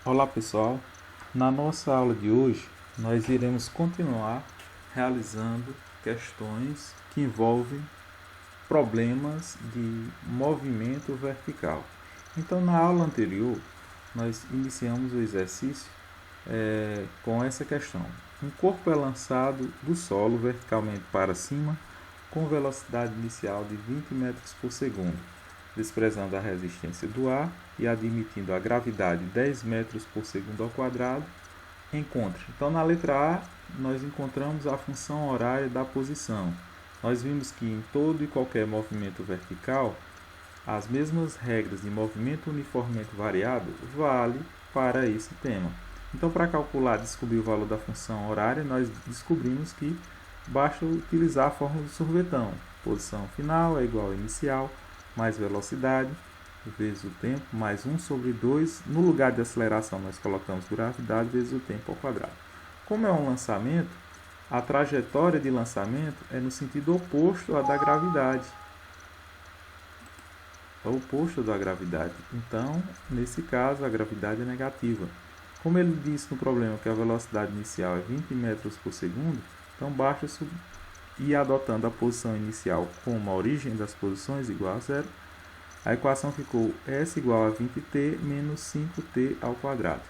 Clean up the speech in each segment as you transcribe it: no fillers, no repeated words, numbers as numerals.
Olá pessoal, na nossa aula de hoje nós iremos continuar realizando questões que envolvem problemas de movimento vertical. Então na aula anterior nós iniciamos o exercício com essa questão. Um corpo é lançado do solo verticalmente para cima com velocidade inicial de 20 metros por segundo, desprezando a resistência do ar e admitindo a gravidade 10 metros por segundo ao quadrado, encontre. Então, na letra A, nós encontramos a função horária da posição. Nós vimos que em todo e qualquer movimento vertical, as mesmas regras de movimento uniformemente variado valem para esse tema. Então, para calcular e descobrir o valor da função horária, nós descobrimos que basta utilizar a fórmula do sorvetão. Posição final é igual a inicial, mais velocidade, vezes o tempo, mais 1 sobre 2. No lugar de aceleração, nós colocamos gravidade vezes o tempo ao quadrado. Como é um lançamento, a trajetória de lançamento é no sentido oposto à da gravidade. É o oposto da gravidade. Então, nesse caso, a gravidade é negativa. Como ele disse no problema que a velocidade inicial é 20 metros por segundo, então basta ir adotando a posição inicial como a origem das posições igual a zero. A equação ficou S igual a 20t menos 5t ao quadrado.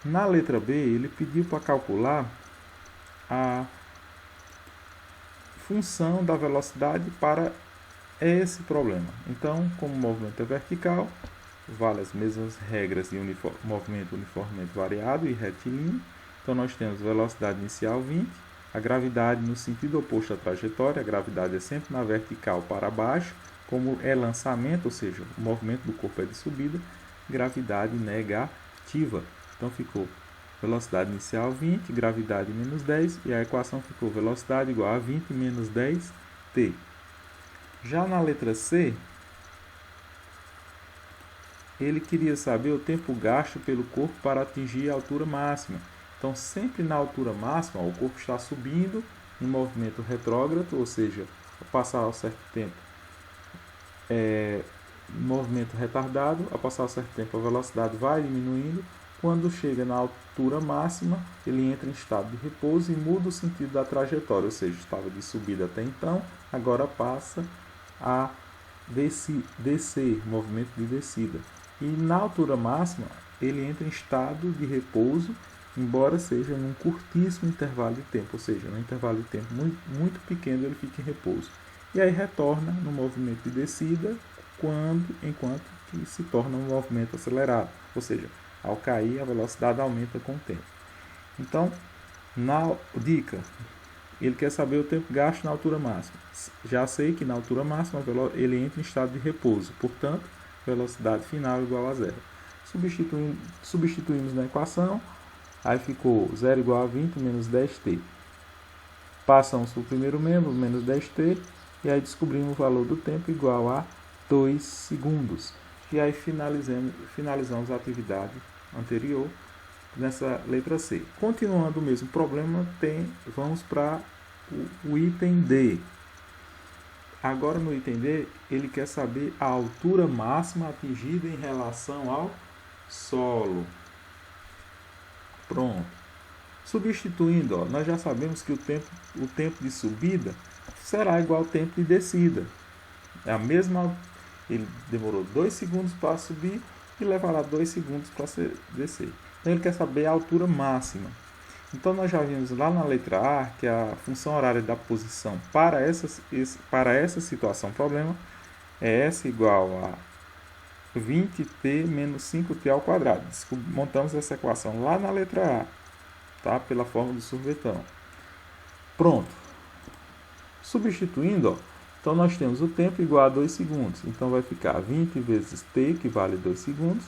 Na letra B, ele pediu para calcular a função da velocidade para esse problema. Então, como o movimento é vertical, vale as mesmas regras de movimento uniformemente variado e retilíneo. Então, nós temos velocidade inicial 20, a gravidade no sentido oposto à trajetória, a gravidade é sempre na vertical para baixo, como é lançamento, ou seja, o movimento do corpo é de subida, gravidade negativa. Então, ficou velocidade inicial 20, gravidade menos 10, e a equação ficou velocidade igual a 20 menos 10t. Já na letra C, ele queria saber o tempo gasto pelo corpo para atingir a altura máxima. Então, sempre na altura máxima, o corpo está subindo em movimento retrógrado, ou seja, ao passar um certo tempo, movimento retardado, ao passar um certo tempo a velocidade vai diminuindo. Quando chega na altura máxima, ele entra em estado de repouso e muda o sentido da trajetória, ou seja, estava de subida até então, agora passa a descer, movimento de descida. E na altura máxima, ele entra em estado de repouso, embora seja num curtíssimo intervalo de tempo, ou seja, num intervalo de tempo muito pequeno ele fica em repouso. E aí retorna no movimento de descida enquanto que se torna um movimento acelerado, ou seja, ao cair a velocidade aumenta com o tempo. Então, na dica, ele quer saber o tempo gasto na altura máxima. Já sei que na altura máxima ele entra em estado de repouso, portanto, velocidade final igual a zero. Substituímos na equação, aí ficou 0 igual a 20 menos 10t. Passamos para o primeiro membro, menos 10t, e aí descobrimos o valor do tempo igual a 2 segundos. E aí finalizamos a atividade anterior nessa letra C. Continuando o mesmo problema, vamos para o item D. Agora no item D, ele quer saber a altura máxima atingida em relação ao solo. Pronto. Substituindo, nós já sabemos que o tempo de subida será igual ao tempo de descida. É a mesma. Ele demorou 2 segundos para subir e levará 2 segundos para descer. Então ele quer saber a altura máxima. Então nós já vimos lá na letra A que a função horária da posição para essa situação problema é S igual a 20t menos 5t ao quadrado. Montamos essa equação lá na letra A, tá? Pela fórmula do sorvetão. Pronto. Substituindo, então nós temos o tempo igual a 2 segundos. Então vai ficar 20 vezes t, que vale 2 segundos,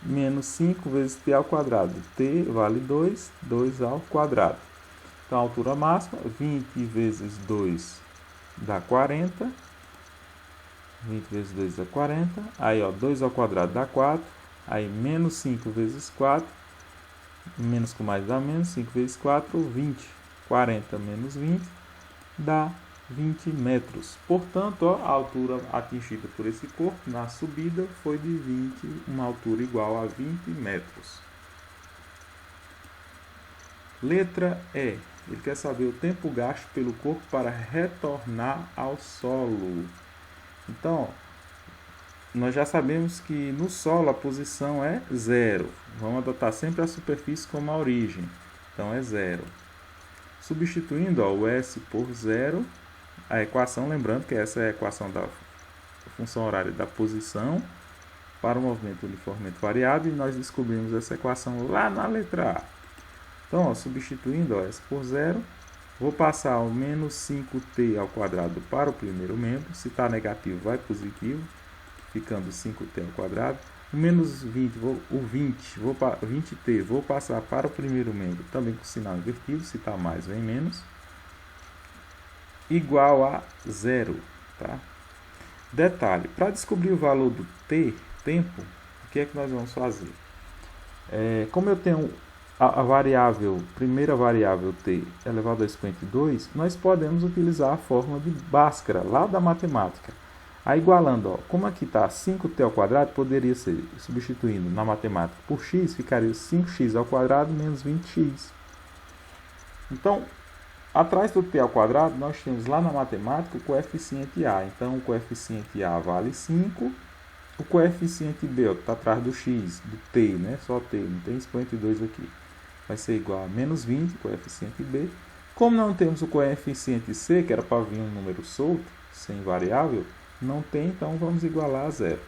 menos 5 vezes t ao quadrado. T vale 2, 2 ao quadrado. Então a altura máxima, 20 vezes 2 dá 40. 20 vezes 2 dá 40. Aí, 2 ao quadrado dá 4. Aí, menos 5 vezes 4. Menos com mais dá menos. 5 vezes 4, 20. 40 menos 20 dá 20 metros. Portanto, ó, a altura atingida por esse corpo na subida foi de 20, uma altura igual a 20 metros. Letra E. Ele quer saber o tempo gasto pelo corpo para retornar ao solo. Então, nós já sabemos que no solo a posição é 0. Vamos adotar sempre a superfície como a origem. Então, é 0. Substituindo ó, o S por 0, a equação, lembrando que essa é a equação da função horária da posição para o movimento uniformemente variado, e nós descobrimos essa equação lá na letra A. Então, ó, substituindo ó, S por 0, vou passar o menos 5t ao quadrado para o primeiro membro. Se está negativo, vai positivo, ficando 5t ao quadrado. O menos 20, o 20t, vou passar para o primeiro membro, também com sinal invertido. Se está mais, vem menos. Igual a 0. Tá? Detalhe, para descobrir o valor do t, tempo, o que é que nós vamos fazer? Como eu tenho a primeira variável t elevado ao expoente 2, nós podemos utilizar a fórmula de Bhaskara, lá da matemática. Aí, igualando, ó, como aqui está 5t ao quadrado, poderia ser, substituindo na matemática por x, ficaria 5x ao quadrado menos 20x. Então, atrás do t ao quadrado, nós temos lá na matemática o coeficiente a. Então, o coeficiente a vale 5. O coeficiente b, que está atrás do x, do t, né? Só t, não tem expoente 2 aqui. Vai ser igual a menos 20, coeficiente b. Como não temos o coeficiente c, que era para vir um número solto, sem variável, não tem, então vamos igualar a 0.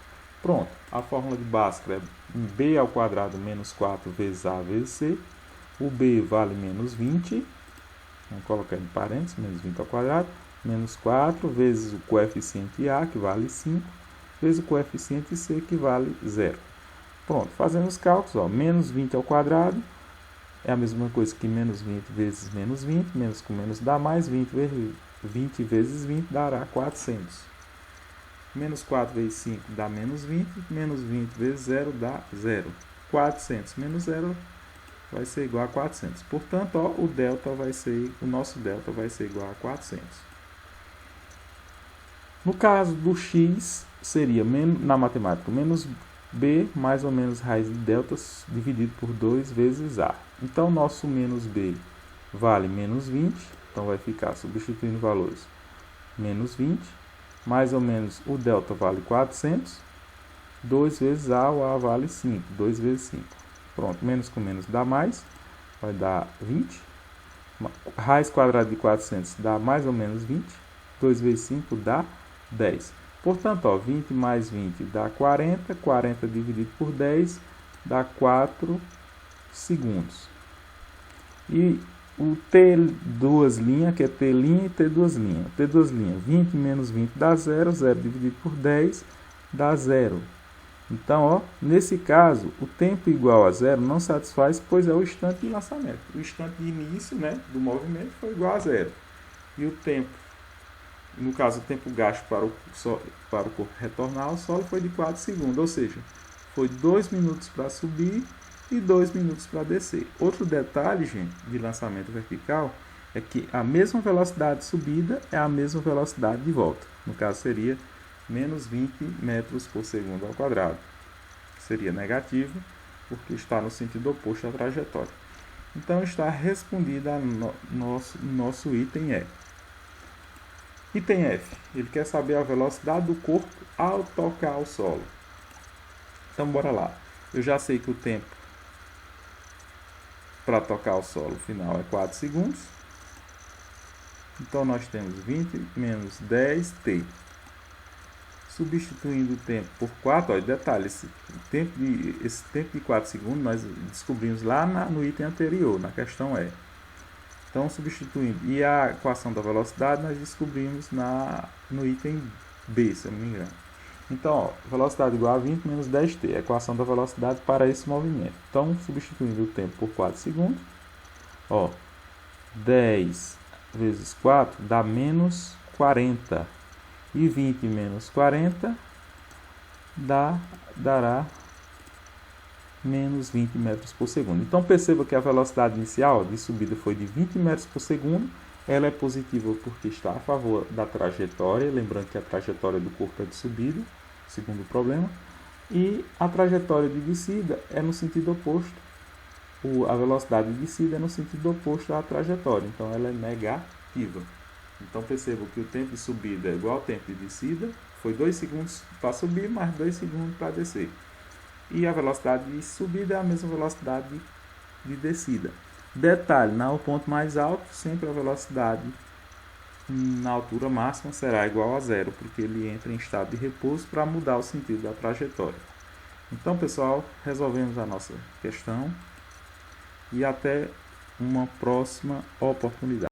Pronto, a fórmula de Bhaskara é b ao quadrado menos 4 vezes a vezes c. O b vale menos 20. Vamos colocar em parênteses, menos 20 ao quadrado, menos 4 vezes o coeficiente a, que vale 5, vezes o coeficiente c, que vale 0. Pronto, fazendo os cálculos, ó, menos 20 ao quadrado é a mesma coisa que menos 20 vezes menos 20, menos com menos dá mais, 20 vezes 20 dará 400. Menos 4 vezes 5 dá menos 20 vezes 0 dá 0. 400 menos 0 vai ser igual a 400. Portanto, ó, o nosso delta vai ser igual a 400. No caso do x, seria, na matemática, menos b mais ou menos raiz de delta dividido por 2 vezes a. Então, nosso menos b vale menos 20. Então, vai ficar, substituindo valores, menos 20. Mais ou menos o delta vale 400. 2 vezes a, o a vale 5. 2 vezes 5. Pronto, menos com menos dá mais. Vai dar 20. Raiz quadrada de 400 dá mais ou menos 20. 2 vezes 5 dá 10. Portanto, ó, 20 mais 20 dá 40. 40 dividido por 10 dá 4 segundos. E o T2', que é T' e T2'. T2', 20 menos 20 dá 0. 0 dividido por 10 dá 0. Então, ó, nesse caso, o tempo igual a 0 não satisfaz, pois é o instante de lançamento. O instante de início, né, do movimento foi igual a 0. E o tempo, no caso, o tempo gasto para o corpo retornar ao solo foi de 4 segundos. Ou seja, foi 2 minutos para subir e 2 minutos para descer. Outro detalhe, gente, de lançamento vertical é que a mesma velocidade de subida é a mesma velocidade de volta. No caso, seria menos 20 metros por segundo ao quadrado. Seria negativo, porque está no sentido oposto à trajetória. Então, está respondida a nosso item E. Item F. Ele quer saber a velocidade do corpo ao tocar o solo. Então, bora lá. Eu já sei que o tempo para tocar o solo final é 4 segundos. Então, nós temos 20 menos 10t. Substituindo o tempo por 4, ó, detalhe, esse tempo de 4 segundos nós descobrimos lá no item anterior, na questão E. Então, substituindo, e a equação da velocidade nós descobrimos no item B, se eu não me engano. Então, ó, velocidade igual a 20 menos 10t, a equação da velocidade para esse movimento. Então, substituindo o tempo por 4 segundos, ó, 10 vezes 4 dá menos 40. E 20 menos 40 dará menos 20 metros por segundo. Então, perceba que a velocidade inicial de subida foi de 20 metros por segundo Ela é positiva porque está a favor da trajetória, lembrando que a trajetória do corpo é de subida, segundo problema, e a trajetória de descida é no sentido oposto. A velocidade de descida é no sentido oposto à trajetória, então ela é negativa. Então percebo que o tempo de subida é igual ao tempo de descida, foi 2 segundos para subir, mais 2 segundos para descer. E a velocidade de subida é a mesma velocidade de descida. Detalhe, no ponto mais alto, sempre a velocidade na altura máxima será igual a zero, porque ele entra em estado de repouso para mudar o sentido da trajetória. Então, pessoal, resolvemos a nossa questão e até uma próxima oportunidade.